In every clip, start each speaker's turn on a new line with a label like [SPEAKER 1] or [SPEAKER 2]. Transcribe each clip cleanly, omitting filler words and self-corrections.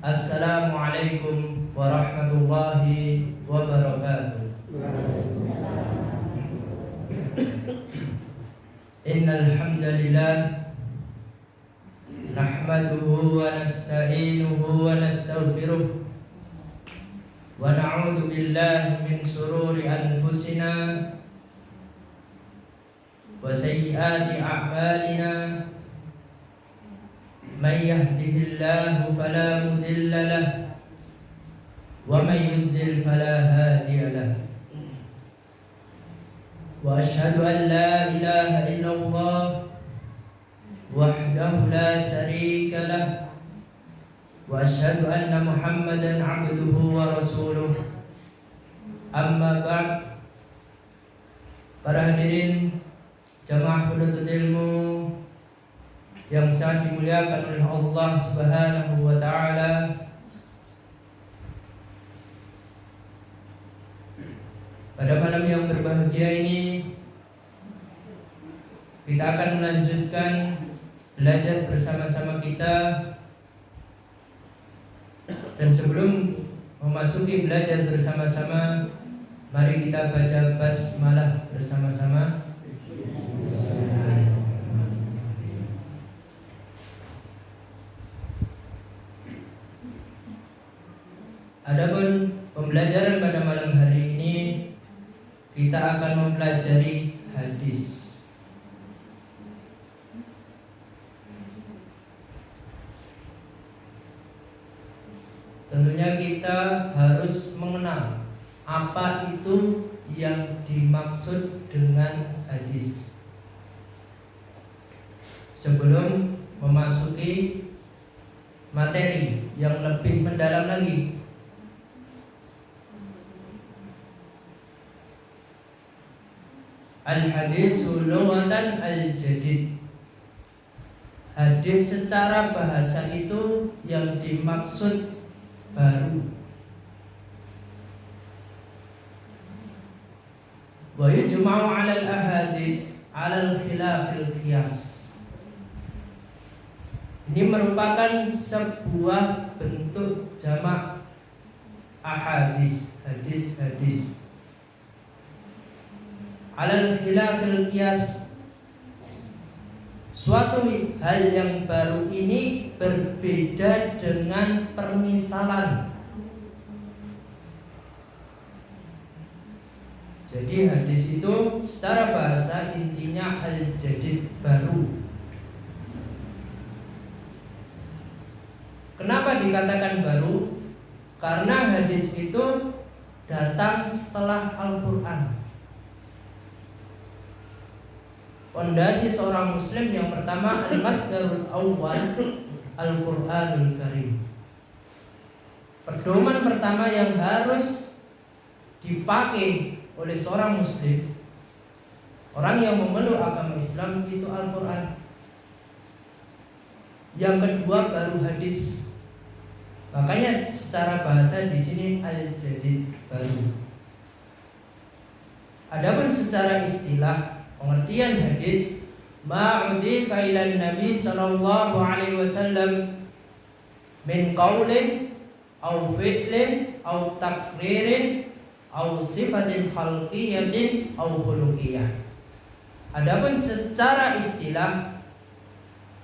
[SPEAKER 1] Assalamualaikum warahmatullahi wabarakatuh. Innal hamdalillah nahmaduhu wa nasta'inuhu wa nastaghfiruh wa na'udzu billahi min shururi anfusina wa sayyiati a'malina. Man yahdihillahu fala mudilla lahu wa man yudlil fala hadiya lahu. Wa asyhadu an la ilaha illallah wahdahu la syarika lahu wa asyhadu anna Muhammadan abduhu wa rasuluh. Amma ba'd. Para hadirin jamaah penuntut ilmu yang sangat dimuliakan oleh Allah Subhanahu wa taala, pada malam yang berbahagia ini kita akan melanjutkan belajar bersama-sama kita. Dan sebelum memasuki belajar bersama-sama, mari kita baca basmalah bersama-sama. Adapun pembelajaran pada malam hari ini, kita akan mempelajari hadis. Tentunya kita harus mengenal apa itu yang dimaksud dengan hadis sebelum memasuki materi yang lebih mendalam lagi. Al-hadisu lughatan al-jadid. Hadis secara bahasa itu yang dimaksud baru. Wa yujma'u 'ala al-ahadis 'ala al-khilafil qiyas. Ini merupakan sebuah bentuk jamak ahadis, hadis-hadis. 'Alal khilafil qiyas, suatu hal yang baru ini berbeda dengan permisalan. Jadi hadis itu secara bahasa intinya al-jadid, baru. Kenapa dikatakan baru? Karena hadis itu datang setelah Al-Quran. Fondasi seorang muslim yang pertama, al-masdarul awwal Al-Qur'anul Karim. Pedoman pertama yang harus dipakai oleh seorang muslim, orang yang memeluk agama Islam, itu Al-Quran. Yang kedua baru hadis. Makanya secara bahasa di sini al-jadid, baru. Adapun secara istilah, pengertian hadis, ma'udifa ilan Nabi sallallahu alaihi wasallam min qaulin au fi'lin au takririn au sifatin khalqiyatin au khuluqiyah. Adapun secara istilah,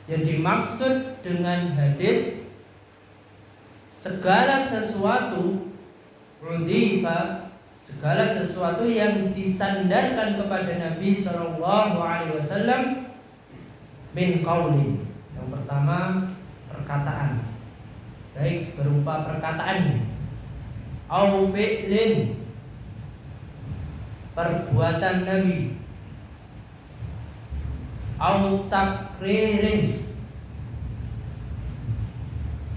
[SPEAKER 1] yang dimaksud dengan hadis segala sesuatu, udifa, segala sesuatu yang disandarkan kepada Nabi Shallallahu Alaihi Wasallam, min qaulin. Yang pertama perkataan, baik berupa perkataan, au fi'lin, perbuatan Nabi, au takririn,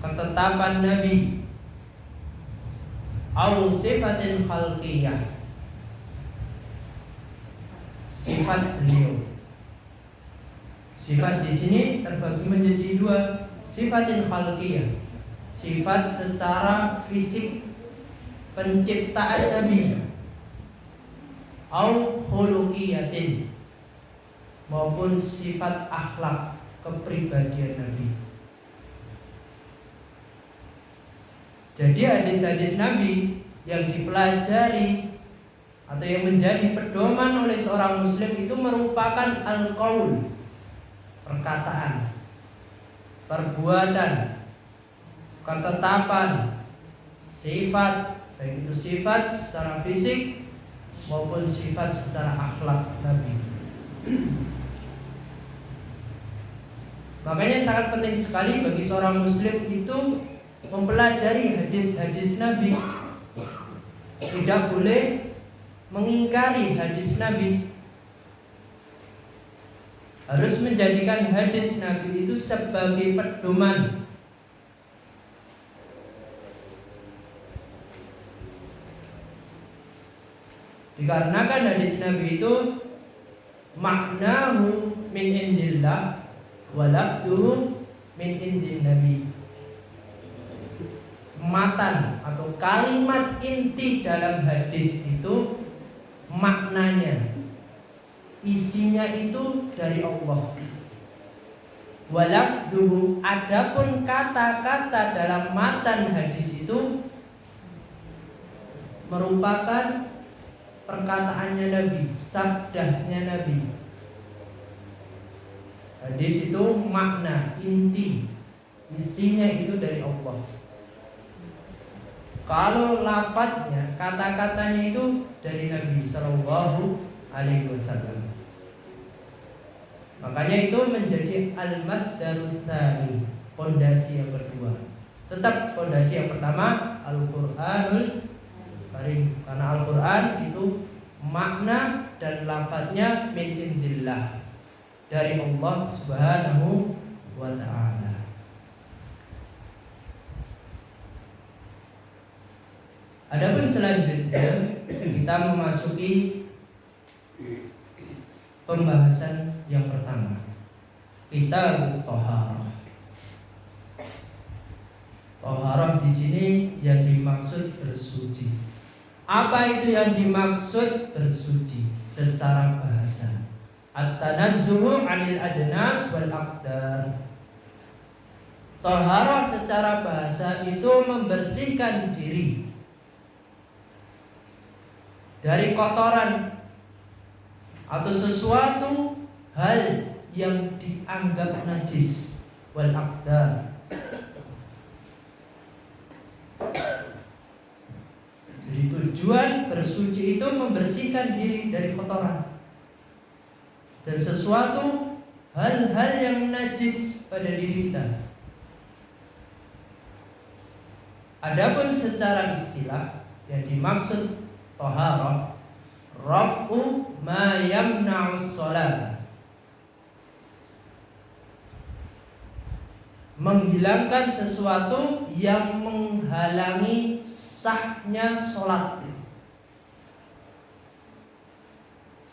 [SPEAKER 1] ketetapan Nabi, au sifatin khalqiyah, sifat beliau. Sifat di sini terbagi menjadi dua, sifatin khalqiyah, sifat secara fisik penciptaan Nabi, au khuluqiyatin, maupun sifat akhlak kepribadian Nabi. Jadi hadis-hadis Nabi yang dipelajari atau yang menjadi pedoman oleh seorang muslim itu merupakan al-qaul, perkataan, perbuatan, ketetapan, sifat, baik itu sifat secara fisik maupun sifat secara akhlak Nabi. Makanya sangat penting sekali bagi seorang muslim itu mempelajari hadis-hadis Nabi. Tidak boleh mengingkari hadis Nabi. Harus menjadikan hadis Nabi itu sebagai pedoman. Dikarenakan hadis Nabi itu maknahu min indillah wa lafduhu min indin Nabi. Matan atau kalimat inti dalam hadis itu maknanya, isinya itu dari Allah. Wa lafduhu, adapun kata-kata dalam matan hadis itu merupakan perkataannya Nabi, sabdahnya Nabi. Hadis itu makna, inti, isinya itu dari Allah. Kalau lafadznya, kata-katanya itu dari Nabi Sallallahu Alaihi Wasallam. Makanya itu menjadi al-masdarus tsani, pondasi yang kedua. Tetap pondasi yang pertama Al-Qur'anul Karim, karena Al-Quran itu makna dan lafadznya min indillah, dari Allah Subhanahu wa ta'ala. Adapun selanjutnya kita memasuki pembahasan yang pertama, Kitab Thaharah. Thaharah di sini yang dimaksud bersuci. Apa itu yang dimaksud bersuci secara bahasa? At-tanazzuhu 'anil adnas wal aqdar. Thaharah secara bahasa itu membersihkan diri dari kotoran atau sesuatu hal yang dianggap najis, wal aqdar. Jadi tujuan bersuci itu membersihkan diri dari kotoran dan sesuatu hal-hal yang najis pada diri kita. Adapun secara istilah yang dimaksud thaharah, raf'u ma yamna'u shalah, menghilangkan sesuatu yang menghalangi sahnya sholat.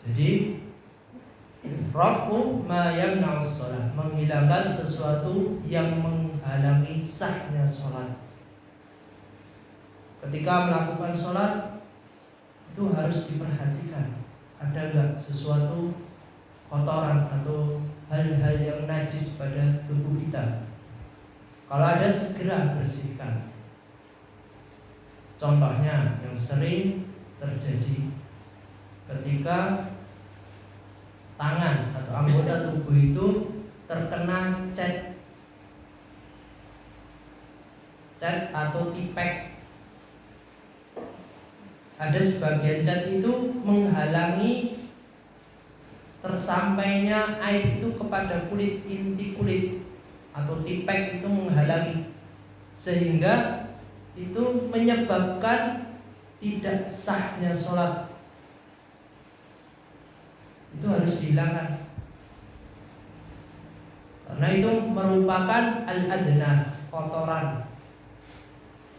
[SPEAKER 1] Jadi raf'u ma yamna'u shalah, menghilangkan sesuatu yang menghalangi sahnya sholat. Ketika melakukan sholat itu harus diperhatikan, ada enggak sesuatu kotoran atau hal-hal yang najis pada tubuh kita. Kalau ada, segera bersihkan. Contohnya yang sering terjadi ketika tangan atau anggota tubuh itu terkena cat atau tipek. Ada sebagian cat itu menghalangi tersampainya air itu kepada kulit, inti kulit atau tipek itu menghalangi, sehingga itu menyebabkan tidak sahnya sholat. Itu harus dihilangkan, karena itu merupakan al-adnas, kotoran.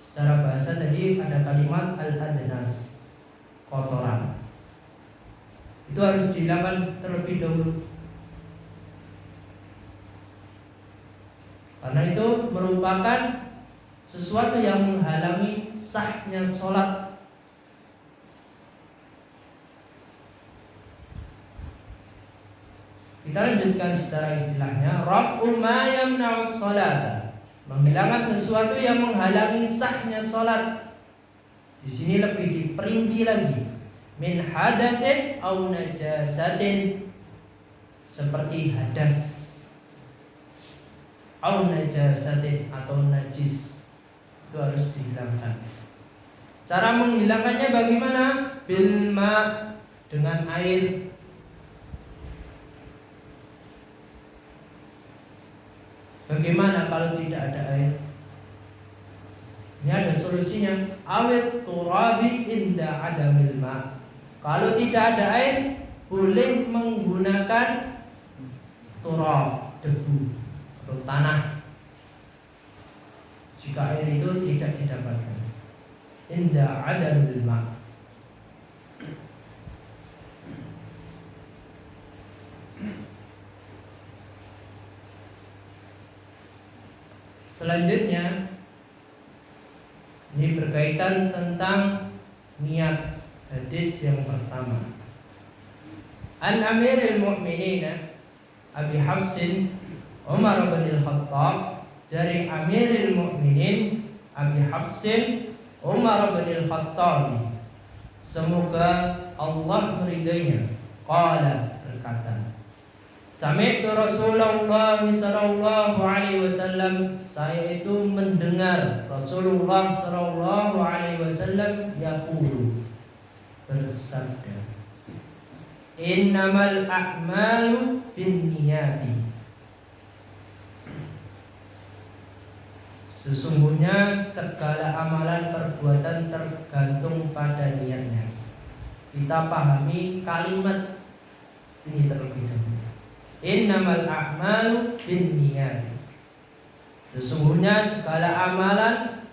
[SPEAKER 1] Secara bahasa tadi ada kalimat al-adnas, kotoran. Itu harus dihilangkan terlebih dahulu, karena itu merupakan sesuatu yang menghalangi sahnya sholat. Kita lanjutkan secara istilahnya, raf'u ma yamna'u shalat, menghilangkan sesuatu yang menghalangi sahnya sholat. Di sini lebih diperinci lagi, min hadasin au najasatin, seperti hadas au najasatin atau najis, itu harus dihilangkan. Cara menghilangkannya bagaimana? Bil ma, dengan air. Bagaimana kalau tidak ada air? Ini ada solusinya. Awit turabi inda adamil ma. Kalau tidak ada air, boleh menggunakan turab, debu atau tanah, jika air itu tidak didapatkan. Inda adamil ma. Selanjutnya, ini berkaitan tentang niat, hadis yang pertama. An Amiril Mu'minin Abi Hafsin Umar bin Al-Khattab, dari Amiril Mu'minin Abi Hafsin Umar bin Al-Khattab, semoga Allah meridainya, qala, berkata, sami'tu Rasulullah sallallahu alaihi wasallam, saya itu mendengar Rasulullah sallallahu alaihi wasallam yaqulu, bersabda, innamal a'malu binniyati, sesungguhnya segala amalan perbuatan tergantung pada niatnya. Kita pahami kalimat ini terlebih dahulu. Innamal a'malu binniyati, sesungguhnya segala amalan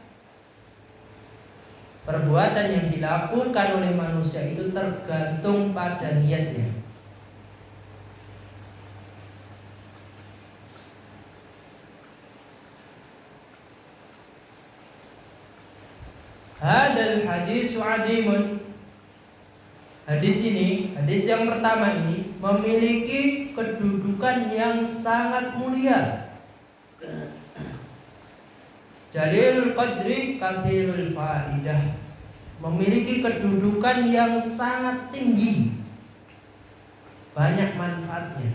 [SPEAKER 1] perbuatan yang dilakukan oleh manusia itu tergantung pada niatnya. Hadal hadis adimun, hadis ini, hadis yang pertama ini memiliki kedudukan yang sangat mulia. Jalilul qadri kathirul faidah, memiliki kedudukan yang sangat tinggi, banyak manfaatnya.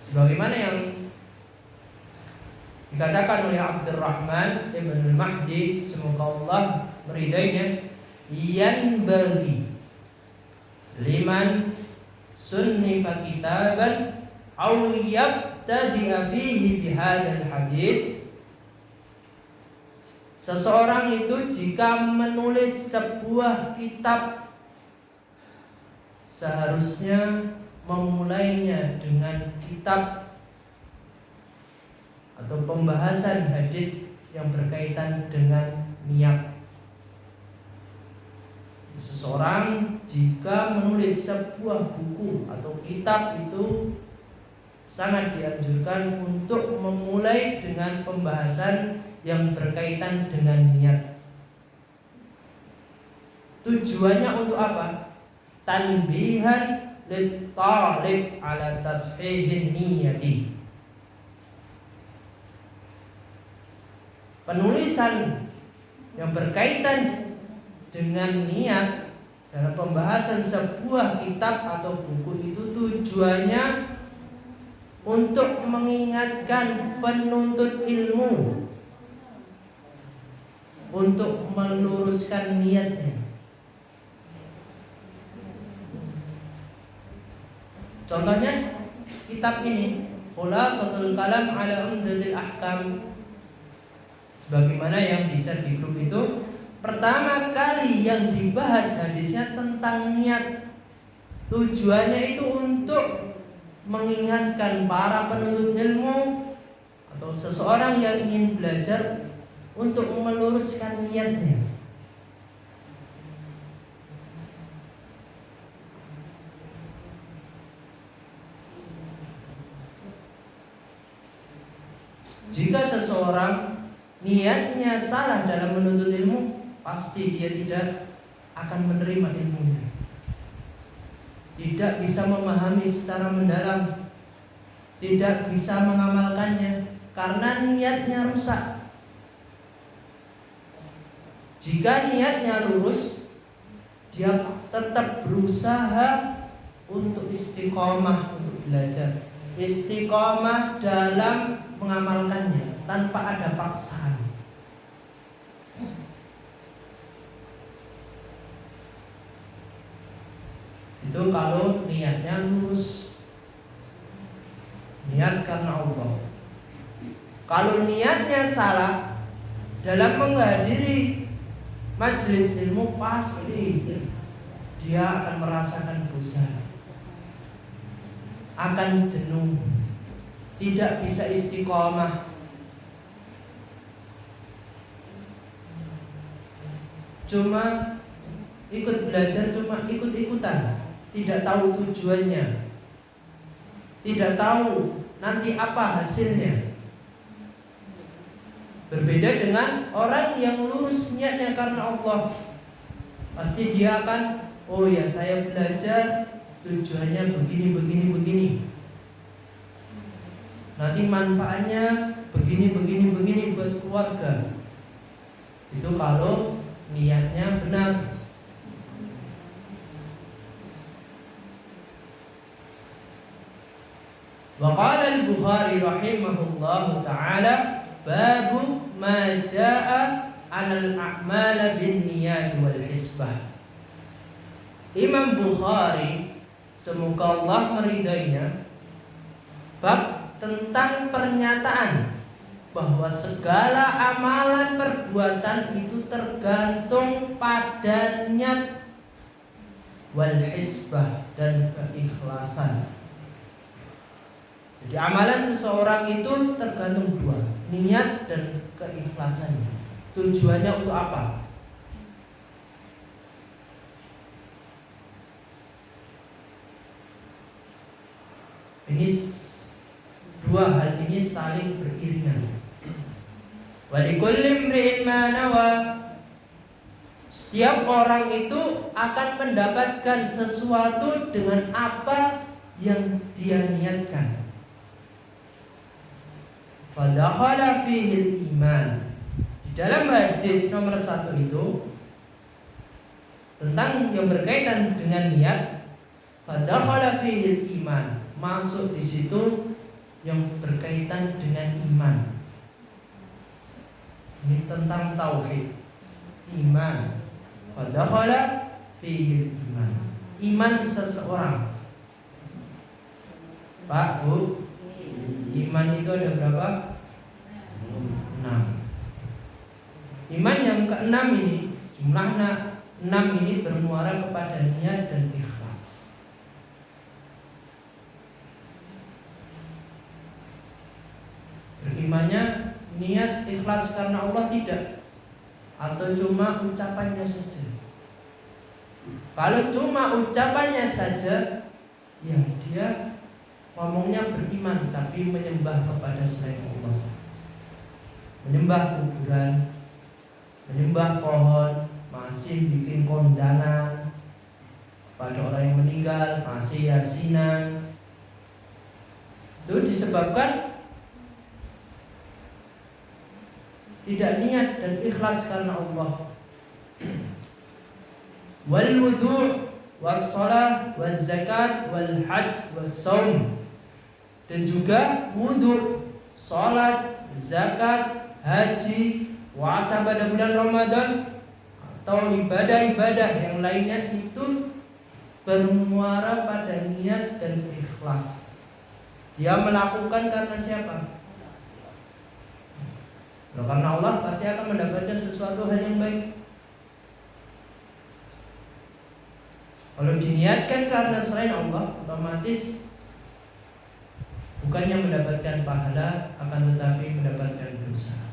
[SPEAKER 1] Sebagaimana yang dikatakan oleh Abdurrahman Ibn al-Mahdi, semoga Allah meridainya, yanbaghi liman sunnifa kitaban aw yabtadi'a fihi bihadzal hadis, seseorang itu jika menulis sebuah kitab seharusnya memulainya dengan kitab atau pembahasan hadis yang berkaitan dengan niat. Seseorang jika menulis sebuah buku atau kitab itu sangat dianjurkan untuk memulai dengan pembahasan yang berkaitan dengan niat. Tujuannya untuk apa? Tanbihan lit-talib ala tashihin niyati. Penulisan yang berkaitan dengan niat dalam pembahasan sebuah kitab atau buku itu tujuannya untuk mengingatkan penuntut ilmu untuk meluruskan niatnya. Contohnya kitab ini, Khulasatul Kalam ala Umdatil Ahkam, sebagaimana yang bisa di grup itu, pertama kali yang dibahas hadisnya tentang niat. Tujuannya itu untuk mengingatkan para penuntut ilmu atau seseorang yang ingin belajar untuk meluruskan niatnya. Jika seseorang niatnya salah dalam menuntut ilmu, pasti dia tidak akan menerima ilmunya. Tidak tidak bisa memahami secara mendalam, tidak bisa mengamalkannya karena niatnya rusak. Jika niatnya lurus, dia tetap berusaha untuk istiqomah, untuk belajar, istiqomah dalam mengamalkannya tanpa ada paksaan. Itu kalau niatnya lurus, niat karena Allah. Kalau niatnya salah dalam menghadiri majelis ilmu, pasti dia akan merasakan bosan, akan jenuh, tidak bisa istiqomah. Cuma ikut belajar, cuma ikut-ikutan, tidak tahu tujuannya, tidak tahu nanti apa hasilnya. Berbeda dengan orang yang lurus niatnya karena Allah. Pasti dia akan, oh ya saya belajar tujuannya begini. Nanti manfaatnya begini buat keluarga. Itu kalau niatnya benar. Wa qala al-Bukhari rahimahullahu ta'ala, babu ma jaa 'alal a'mal bin niyat wal hisbah. Imam Bukhari, semoga Allah meridainya, bab tentang pernyataan bahwa segala amalan perbuatan itu tergantung pada niat wal hisbah dan keikhlasan. Jadi amalan seseorang itu tergantung dua, niat dan keikhlasannya. Tujuannya untuk apa? Ini dua hal ini saling beriringan. Walikulli imri'in ma nawa. Setiap orang itu akan mendapatkan sesuatu dengan apa yang dia niatkan. Fadakhala fihi iman. Di dalam hadis nomor 1 itu tentang yang berkaitan dengan niat, fadakhala fihi iman, masuk di situ yang berkaitan dengan iman. Ini tentang tauhid, iman. Fadakhala fihi iman, iman seseorang. Pak, Bu, iman itu ada berapa? 6. Iman yang ke-6 ini, jumlahnya 6 ini bermuara kepada niat dan ikhlas. Berimannya niat ikhlas karena Allah tidak, atau cuma ucapannya saja. Kalau cuma ucapannya saja, ya dia ngomongnya beriman tapi menyembah kepada selain Allah, menyembah kuburan, menyembah pohon, masih bikin kondangan pada orang yang meninggal, masih yasinan. Itu disebabkan tidak niat dan ikhlas karena Allah. Wal wudu' was shalah waz zakat wal hajj was shaum. Dan juga wudu, salat, zakat, haji, puasa pada bulan Ramadan atau ibadah-ibadah yang lainnya itu bermuara pada niat dan ikhlas. Dia melakukan karena siapa? Karena Allah, pasti akan mendapatkan sesuatu hal yang baik. Kalau diniatkan karena selain Allah, otomatis bukannya mendapatkan pahala, akan tetapi mendapatkan dosa.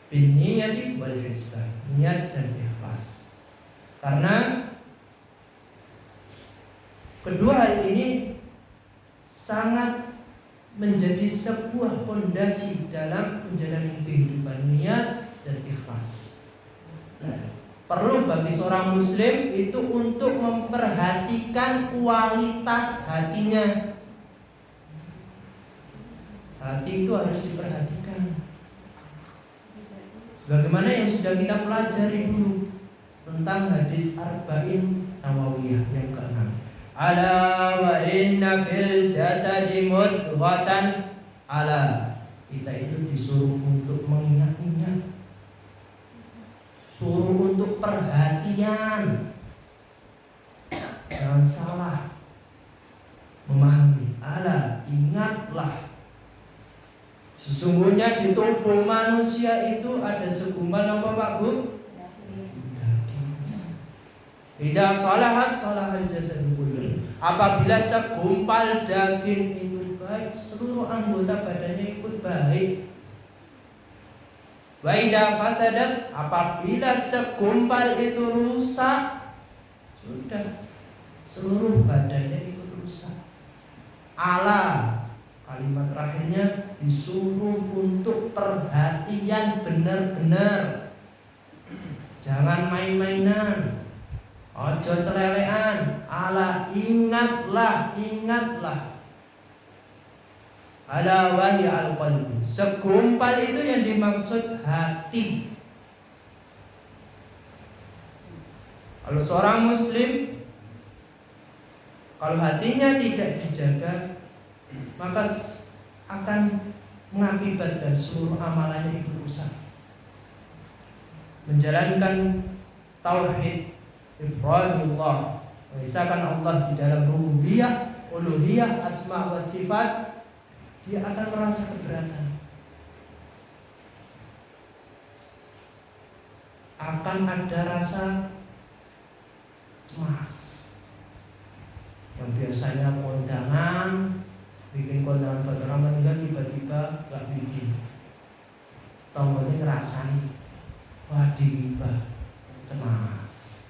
[SPEAKER 1] Binniyati wal hisbah, niat dan ikhlas. Karena kedua hal ini sangat menjadi sebuah pondasi dalam menjalani kehidupan, niat dan ikhlas. perlu bagi seorang muslim itu untuk memperhatikan kualitas hatinya. Hati itu harus diperhatikan. Bagaimana yang sudah kita pelajari dulu tentang hadis Arba'in Nawawiyah yang ke-6. Ala wa inna fil jasadi mudghatan. Ala, kita itu disuruh untuk mengingat-ingat, suruh untuk perhatian. Jangan salah memahami. Ala, ingatlah, sesungguhnya di tubuh manusia itu ada segumpal apa Pak Bu? Idza salahat salahal jasad kullu. Apabila segumpal daging itu baik, seluruh anggota badannya ikut baik. Wa idza fasadat, apabila segumpal itu rusak, sudah seluruh badannya ikut rusak. Ala, kalimat terakhirnya disuruh untuk perhatian benar-benar. Jangan main-mainan, ojo celelean. Ala, ingatlah, ingatlah. Ala wahya al-qalbu. Segumpal itu yang dimaksud hati. Kalau seorang muslim, kalau hatinya tidak dijaga, maka akan mengakibatkan seluruh amalannya itu rusak. Menjalankan tauhid, ifradullah, mengisahkan Allah di dalam rububiyah, uluhiyah, asma wa sifat, dia akan merasa keberatan. Akan ada rasa cemas. Yang biasanya kondangan, bikin kondangan buat orang meninggal, tiba-tiba gak bikin. Tombolnya ngerasain, wah diibah, cemas.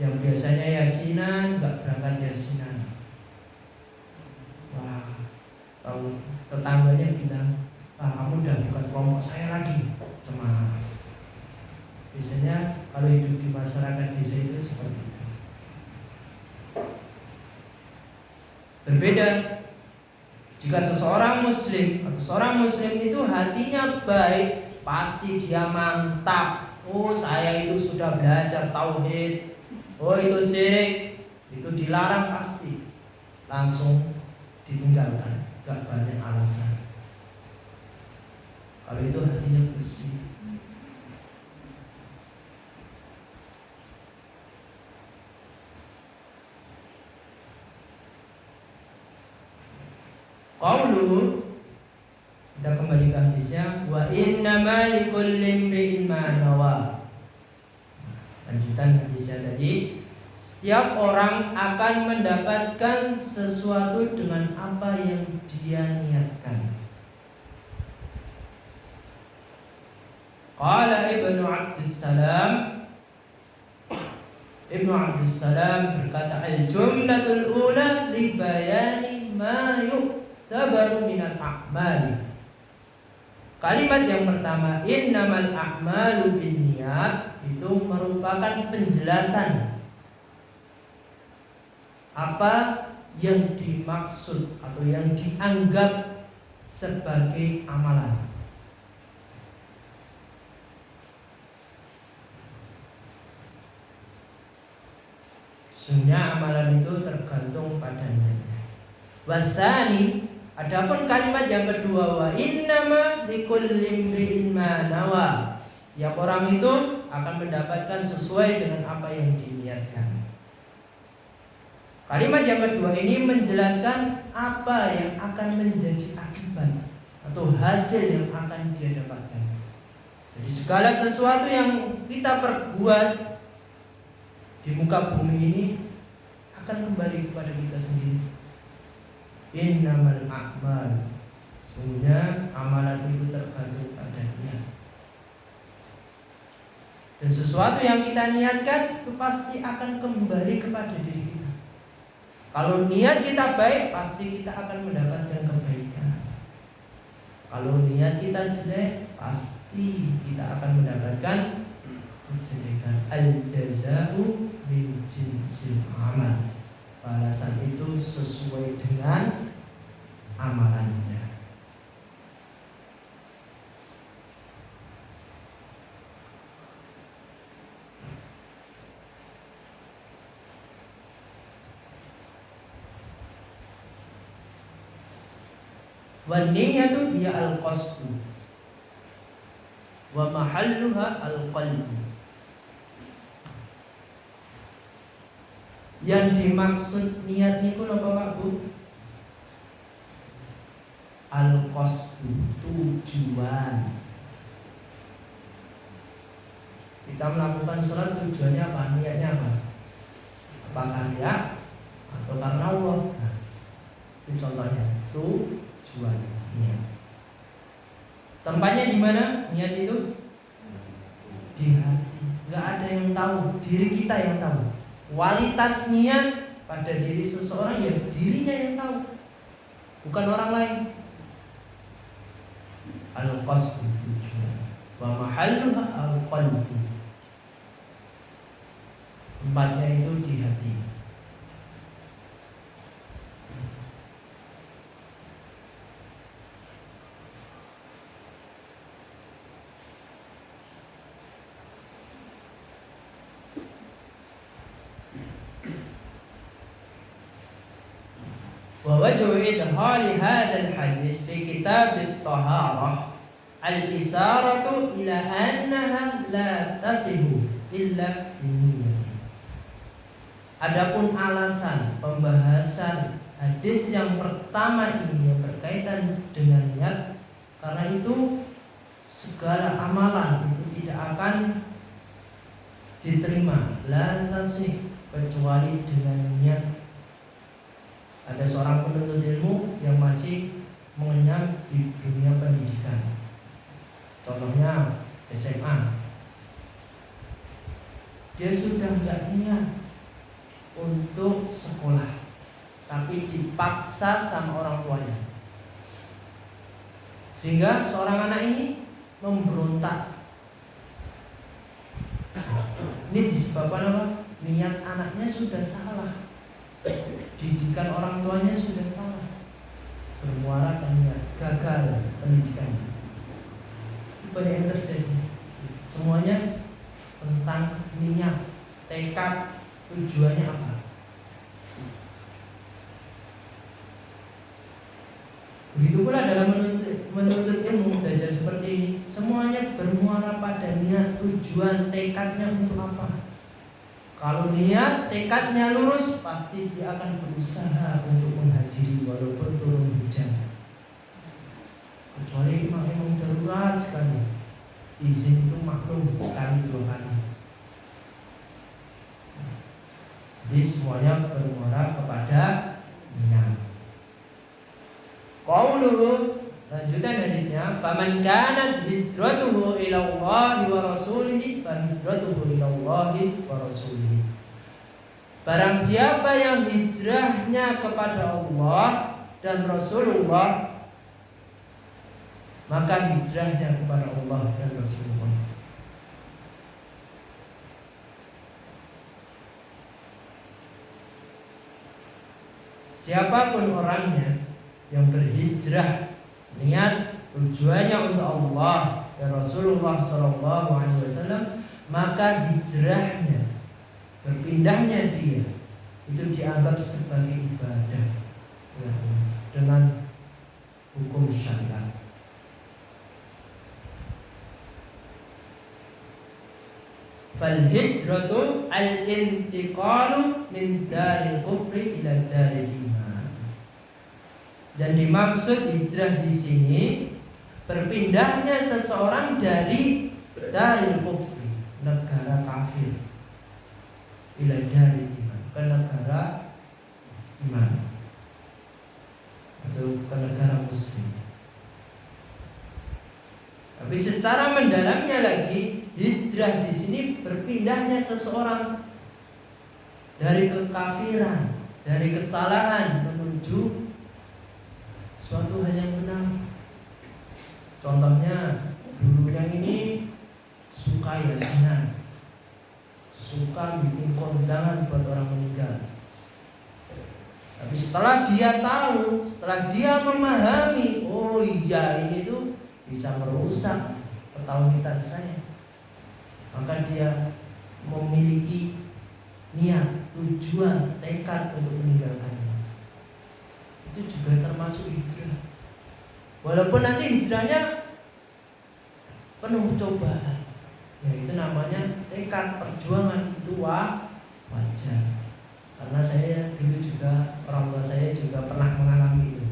[SPEAKER 1] Yang biasanya yasinan gak berangkat yasinan. Wah, tetangganya bilang, wah kamu udah bukan kelompok saya lagi, cemas. Biasanya kalau hidup di masyarakat desa itu seperti itu. Berbeda jika seseorang muslim atau seorang muslim itu hatinya baik, pasti dia mantap. Oh, saya itu sudah belajar tauhid. Oh, itu syirik, itu dilarang, pasti langsung ditinggalkan, gak banyak alasan. Kalau itu hatinya bersih. Qauluhu, kita kembali ke hadisnya, wa innama likulli imri'in ma nawa. Lanjutan hadisnya tadi, setiap orang akan mendapatkan sesuatu dengan apa yang dia niatkan. Qala Ibnu Abdussalam, Ibnu Abdussalam berkata, al-jumlatul ula li bayani ma yu'tabaru minal a'mali. Kalimat yang pertama, innamal a'malu binniyat, itu merupakan penjelasan apa yang dimaksud atau yang dianggap sebagai amalan. Sebenarnya amalan itu tergantung pada niatnya. Wasani, adapun kalimat yang kedua, wa innama likulli imri'in ma nawa. Setiap orang itu akan mendapatkan sesuai dengan apa yang diniatkan. Kalimat yang kedua ini menjelaskan apa yang akan menjadi akibat atau hasil yang akan dia dapatkan. Jadi segala sesuatu yang kita perbuat di muka bumi ini akan kembali kepada kita sendiri. Innamal a'mal, sesungguhnya amalan itu tergantung pada niat. Dan sesuatu yang kita niatkan itu pasti akan kembali kepada diri kita. Kalau niat kita baik, pasti kita akan mendapatkan kebaikan. Kalau niat kita jelek, pasti kita akan mendapatkan kejelekan. Al-jaza'u min jinsil amal. Balasan itu sesuai dengan amalannya. Wa niyyatu hiya al-qasdu wa mahalluha al-qalbu. Yang dimaksud niat niku napa Pak Bu? Al-qasdu, tujuan. Kita melakukan sholat tujuannya apa? Niatnya apa? Apakah riya atau karena Allah? Nah, itu contohnya. Tujuan niat. Tempatnya di mana niat itu? Di hati. Gak ada yang tahu, diri kita yang tahu. Kualitas niat pada diri seseorang ya dirinya yang tahu, bukan orang lain. Al-qasdu, tujuan. Wa mahalluha al-qalbu. Tempatnya itu di hati. Wa wajhu idhari hadzal hadis fi kitab at-taharah al-isaratu ila annaha la tasihu illa binniyati. Adapun alasan pembahasan hadis yang pertama ini yang berkaitan dengan niat, karena itu segala amalan itu tidak akan diterima la tasih kecuali dengan niat. Ada seorang penuntut ilmu yang masih mengenyam di dunia pendidikan. Contohnya SMA. Dia sudah nggak niat untuk sekolah, tapi dipaksa sama orang tuanya. Sehingga seorang anak ini memberontak. Ini disebabkan apa? Niat anaknya sudah salah. Didikan orang tuanya sudah salah, bermuara ke niat, gagal pendidikannya. Banyak yang terjadi. Semuanya tentang niat, tekad, tujuannya apa. Begitu pula dalam menuntut ilmu, belajar seperti ini, semuanya bermuara pada niat, tujuan, tekadnya untuk apa. Kalau niat, tekadnya lurus, pasti dia akan berusaha untuk menghadiri walaupun turun hujan. Kecuali memang darurat sekali, izin itu maklum sekali 2 kali. Jadi semuanya bermuara kepada niat. Qauluhu, lanjutan hadisnya, faman kanat hijratuhu ila Allah wa rasulihi fa hijratuhu ila Allah wa rasulihi. Barang siapa yang hijrahnya kepada Allah dan Rasulullah, maka hijrahnya kepada Allah dan Rasulullah. Siapapun orangnya yang berhijrah, niat tujuannya untuk Allah dan Rasulullah SAW, maka hijrahnya, berpindahnya dia itu dianggap sebagai ibadah ya, dengan hukum syariat. Fal hijratu al-intiqalu min daril kufri ila daril iman. Dan dimaksud hijrah di sini berpindahnya seseorang dari daril kufri, negara kafir, ila daril iman, ke negara iman atau ke negara muslim. Tapi secara mendalamnya lagi, hijrah di sini berpindahnya seseorang dari kekafiran, dari kesalahan menuju suatu hal yang benar. Contohnya dulu yang ini suka ya zina, setelah dia tahu, setelah dia memahami, oh iya ini tuh bisa merusak ketauhidan saya, maka dia memiliki niat, tujuan, tekad untuk meninggalkannya. Itu juga termasuk hijrah. Walaupun nanti hijrahnya penuh cobaan, ya itu namanya tekad, perjuangan, itu wajar. Karena saya dulu juga, orang tua saya juga pernah mengalami itu,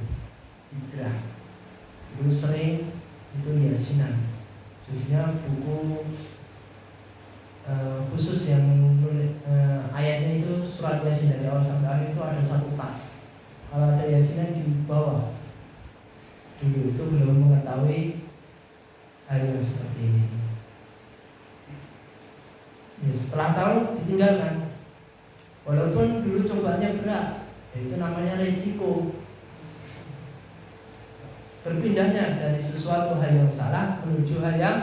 [SPEAKER 1] hijrah. Dulu sering itu yasinan, jadinya buku khusus yang ayatnya itu surat yasin dari awal sampai akhir itu ada satu tas. Kalau ada yasinan di bawah. Dulu itu belum mengetahui hal yang seperti ini. Ya, setelah tahu ditinggalkan. Walaupun dulu cobaannya berat, itu namanya resiko. Berpindahnya dari sesuatu hal yang salah menuju hal yang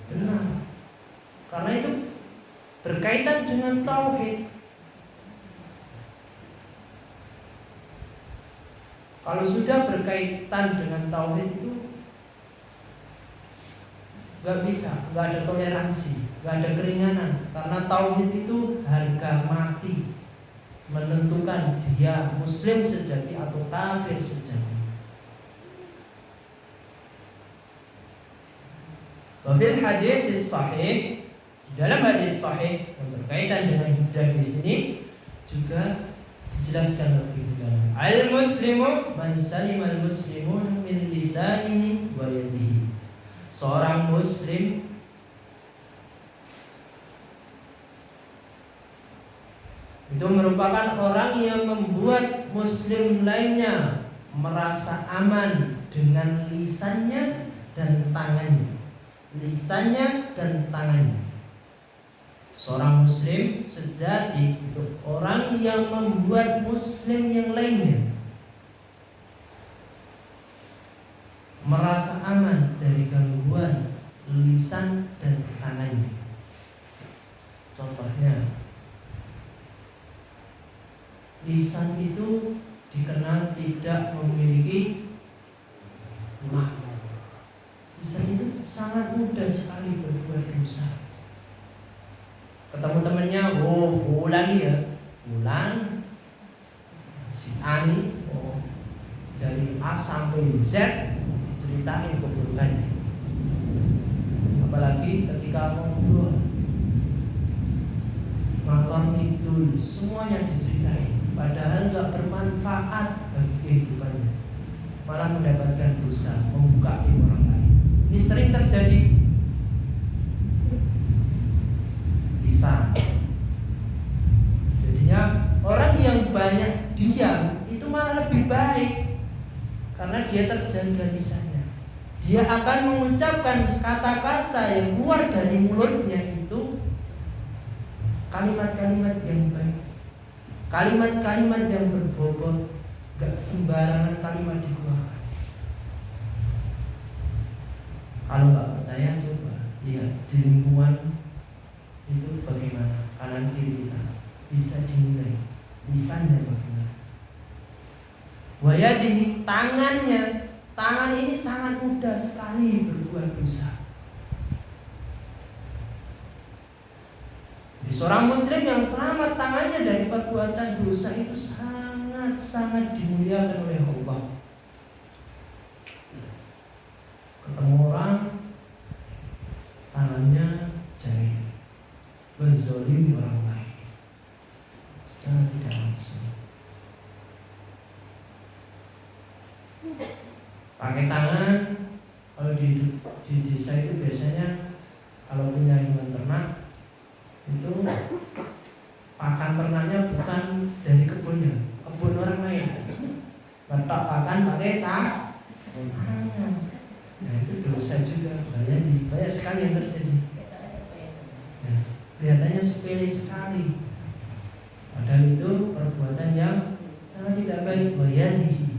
[SPEAKER 1] benar. Karena itu berkaitan dengan tauhid. Kalau sudah berkaitan dengan tauhid itu nggak bisa, nggak ada toleransi, nggak ada keringanan. Karena tauhid itu harga mati, menentukan dia muslim sejati atau kafir sejati. Wafil hadis sahih, dalam hadis sahih yang berkaitan dengan hijrah di sini juga dijelaskan lebih dalam. Al-muslimu man salimal muslimun min lisanihi wa yadihi. Seorang muslim itu merupakan orang yang membuat muslim lainnya merasa aman dengan lisannya dan tangannya. Lisannya dan tangannya. Seorang muslim sejati itu orang yang membuat muslim yang lainnya merasa aman dari gangguan lisan dan tangannya. Contohnya, lisan itu dikenal tidak memiliki makna. Lisan itu sangat mudah sekali berbuat dosa. Ketemu temannya, oh Fulan ya, Fulan, si Ani, oh dari A sampai Z ceritain keburukannya. Apalagi ketika ngobrol ngalor ngidul, semuanya diceritain, padahal nggak bermanfaat bagi kehidupannya, malah mendapatkan dosa, membuka orang lain. Ini sering terjadi. Lisan. Jadinya orang yang banyak diam itu malah lebih baik, karena dia terjaga lisannya. Dia akan mengucapkan kata-kata yang keluar dari mulutnya itu kalimat-kalimat yang baik, kalimat-kalimat yang berbobot, gak sembarangan kalimat dikeluarkan. Kalau gak percaya coba lihat di lingkungan itu bagaimana kanan kiri kita, bisa dinilai lisannya bagaimana. Wayadihi, tangannya. Tangan ini sangat mudah sekali berbuat dosa. Seorang muslim yang selamat tangannya dari perbuatan dosa itu sangat-sangat dimuliakan oleh Allah. Ketemu orang, tangannya jari, menzalimi orang lain secara tidak langsung. Pakai tangan, kalau di desa itu biasanya kalau punya hewan ternak itu pakan ternaknya bukan dari kebunnya, kebun orang lain. Letak pakan pakai tangan. Nah itu dosa juga, banyak sekali yang terjadi. Nah, kelihatannya sepele sekali, padahal itu perbuatan yang sangat tidak baik. Wayadihi.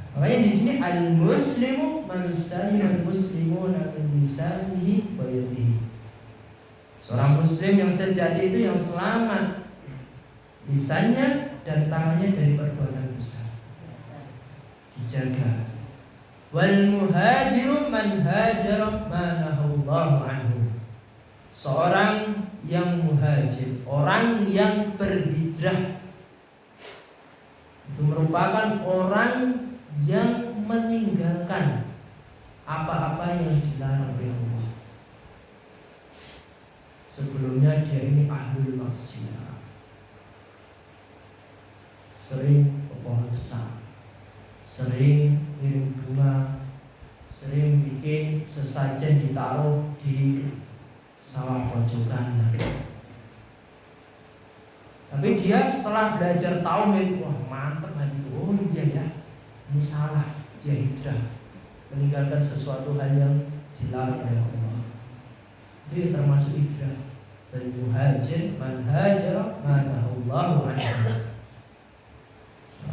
[SPEAKER 1] Makanya di sini al-muslimu man salima al-muslimuna min lisanihi wa yadihi. Seorang muslim yang sejati itu yang selamat lisannya dan tangannya dari perbuatan dosa. Dijaga. Wal muhajiru man hajara ma nahallahu anhu. Seorang yang muhajir, orang yang berhijrah, itu merupakan orang yang meninggalkan apa-apa yang dilarang oleh Allah. Sebelumnya dia ini ahlul maksiat, sering ke pohon besar, sering ngirim bunga, sering bikin sesajen ditaruh di sawah pojokan. Tapi dia setelah belajar tauhid, wah mantep hati, oh iya ya, ini salah, dia hijrah, meninggalkan sesuatu hal yang dilarang oleh Allah. Itu termasuk hijrah. Dan muhajir man hajara ma nahallahu anhu.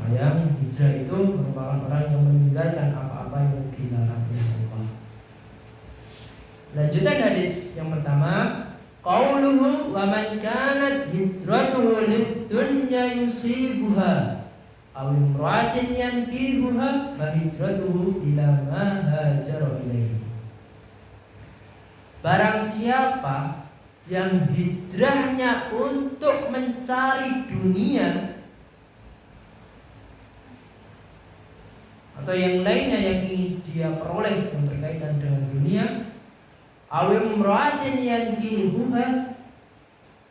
[SPEAKER 1] Yang hijrah itu merupakan orang yang meninggalkan apa-apa yang dilarang oleh Allah. Lanjutan hadis yang pertama, qauluhu wa man kanat hijratuhu lid-dunya yusibuha aw imra'atin yankihuha fa hijratuhu ila ma hajara ilaihi. Barang siapa yang hijrahnya untuk mencari dunia atau yang lainnya yang ingin dia peroleh yang berkaitan dengan dunia, awim imra'atin yankihuha,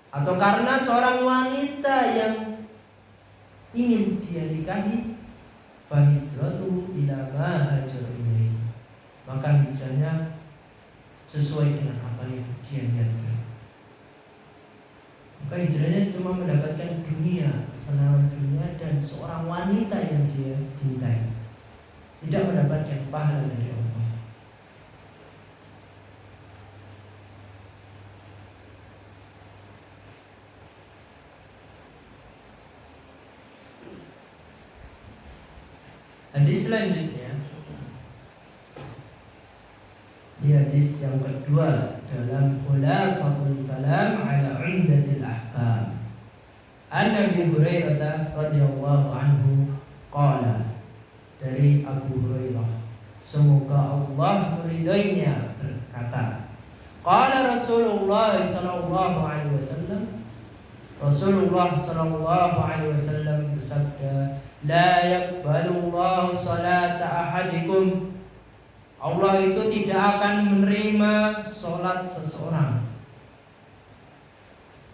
[SPEAKER 1] atau karena seorang wanita yang ingin dia nikahi, fa hijratuhu ila ma hajara ilaihi, maka hijrahnya sesuai dengan apa yang dia niatkan. Maka hijrahnya cuma mendapatkan dunia, kesenangan dunia dan seorang wanita yang dia cintai, tidak mendapatkan pahala dari Allah. Hadis selanjutnya, di hadis yang kedua dalam Khulasatul Kalam ala Umdatil Ahkam, an Abi Hurairah radhiyallahu anhu qala, dari Abu Hurairah, semoga Allah meridainya, berkata, qala Rasulullah sallallahu alaihi wasallam, Rasulullah sallallahu alaihi wasallam bersabda, la yaqbalullahu salata ahadikum, Allah itu tidak akan menerima salat seseorang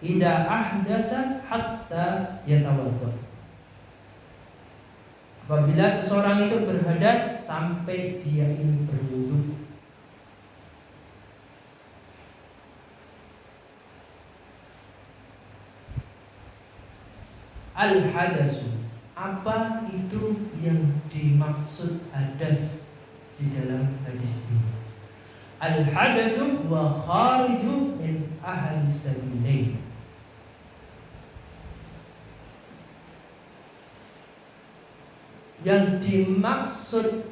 [SPEAKER 1] idza ahdasa hatta yatawadda, apabila seseorang itu berhadas sampai dia ini berwudu. Al-hadasu, apa itu yang dimaksud hadas di dalam hadis ini? Al-hadasu wa khariju min ahli sabilain. Yang dimaksud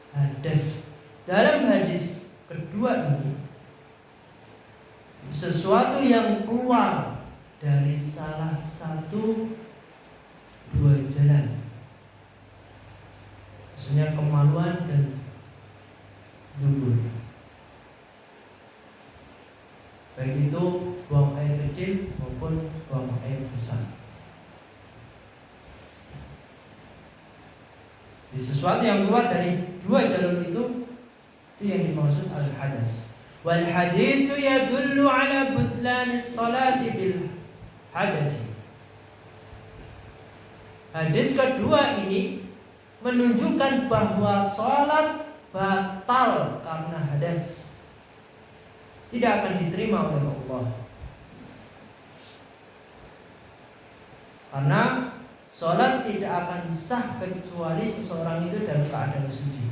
[SPEAKER 1] hadas dalam hadis kedua ini, sesuatu yang keluar dari salah satu dua jalan, maksudnya kemaluan dan dubur, baik itu buang air kecil maupun buang air besar. Jadi sesuatu yang keluar dari dua jalur itu yang dimaksud al-hadas. Wal hadisu yadullu ala butlanis salati bil hadasi. Hadis kedua ini menunjukkan bahwa salat batal karena hadas, tidak akan diterima oleh Allah. Karena salat tidak akan sah kecuali seseorang itu dalam keadaan suci.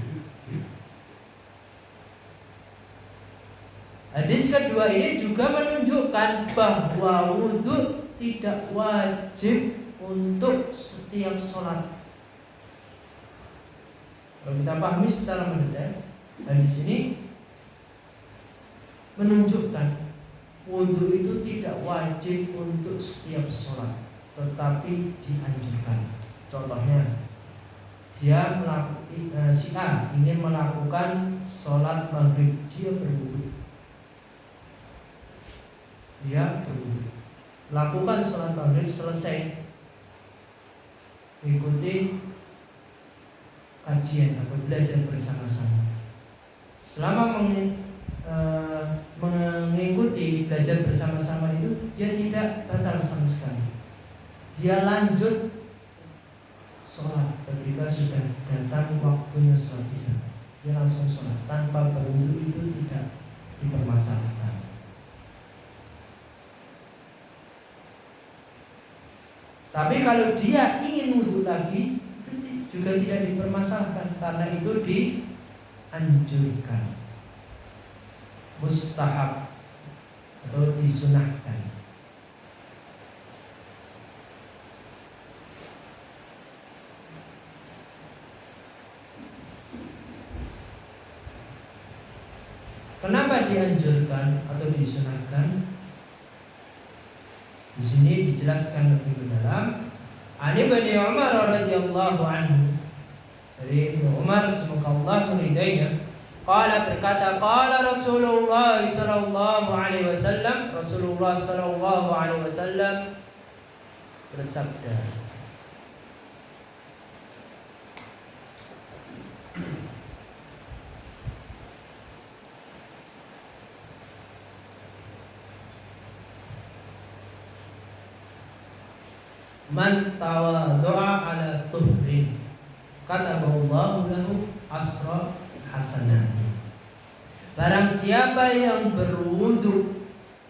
[SPEAKER 1] Hadis kedua ini juga menunjukkan bahwa wudhu tidak wajib untuk setiap sholat. Kalau kita pahami secara mendadak, hadis ini menunjukkan wudhu itu tidak wajib untuk setiap sholat. tetapi dianjurkan. Contohnya, dia si A ingin melakukan sholat maghrib, dia berwudu. Lakukan sholat maghrib, selesai, ikuti kajian atau belajar bersama-sama. Selama mengikuti belajar bersama-sama itu, dia tidak batal sama sekali. Dia lanjut sholat ketika sudah datang waktunya sholat isya. Dia langsung sholat tanpa berwudu, itu tidak dipermasalahkan. Tapi kalau dia ingin wudu lagi, itu juga tidak dipermasalahkan karena itu dianjurkan, mustahab atau disunahkan. Kenapa dianjurkan atau disunahkan? Di sini dijelaskan lebih dalam. Ani Ibnu Umar radhiyallahu anhu, dari Ibnu Umar semoga Allah meridainya, qala, berkata, qala Rasulullah sallallahu alaihi wasallam, Rasulullah sallallahu alaihi wasallam bersabda, man tawadhu'a ala tuhrin kataballahu lahu asra hasanah. Barang siapa yang berwudu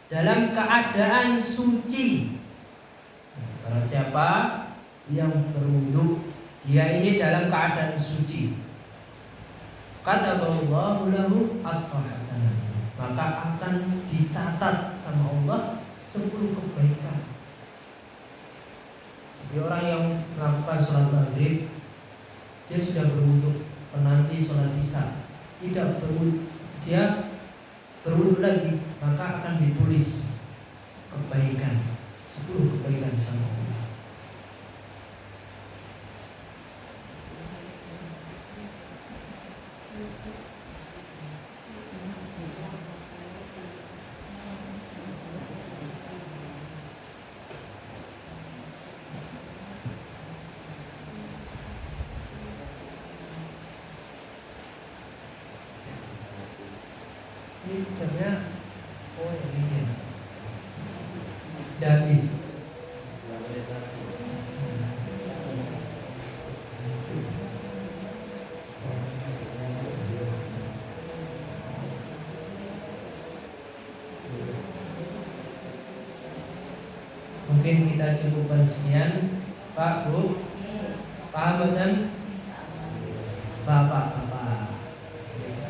[SPEAKER 1] dalam keadaan suci, barang siapa yang berwudu, dia ini dalam keadaan suci, kataballahu lahu asra hasanah, maka akan dicatat sama Allah 10 kebaikan. Orang yang melakukan sholat maghrib, dia sudah berwudu, nanti sholat isya tidak berwudu, dia berwudu lagi, maka akan ditulis kebaikan, 10 kebaikan sama Allah. Ini jamnya, oh ini ya, udah habis. Mungkin kita cukupkan sekian, Pak, Bu, paham dan Bapak-bapak.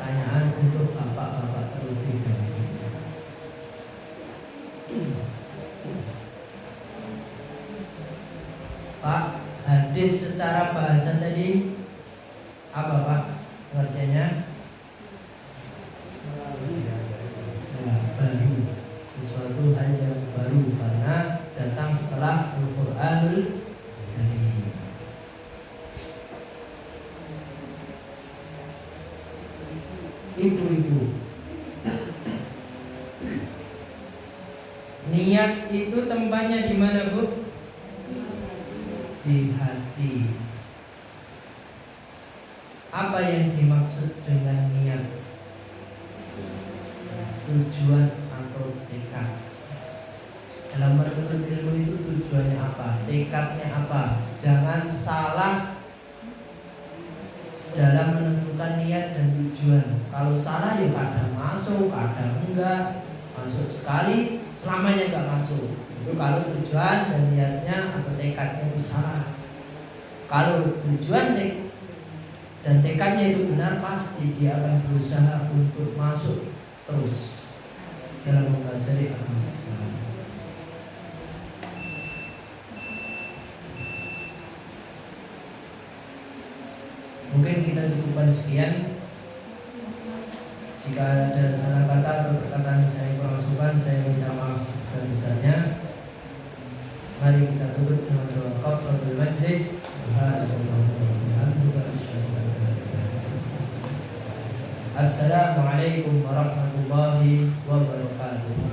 [SPEAKER 1] Pertanyaan untuk bapak-bapak terlebih dahulu. Pak, hadis secara bahasa tadi apa, Pak? Artinya baru, sesuatu hal yang baru karena datang setelah Al-Qur'anul Karim. Ibu-ibu, niat itu tempatnya di mana, Bu? Di hati. Apa yang dimaksud dengan niat? Tujuan atau tekad. Dalam menuntut ilmu itu tujuannya apa? Tekadnya apa? Jangan salah dalam menentukan niat dan tujuan. Kalau salah ya kadang masuk, kadang enggak. Masuk sekali, selamanya enggak masuk. Itu kalau tujuan dan niatnya atau tekadnya itu salah. Kalau tujuan dan tekadnya itu benar, pasti dia akan berusaha untuk masuk terus dalam mempelajari agama Islam. Mungkin kita cukupkan sekian. Jika ada salah kata atau perkataan saya kurang sopan, saya minta maaf sebesar-besarnya. Mari kita tutup Assalamualaikum warahmatullahi wabarakatuh.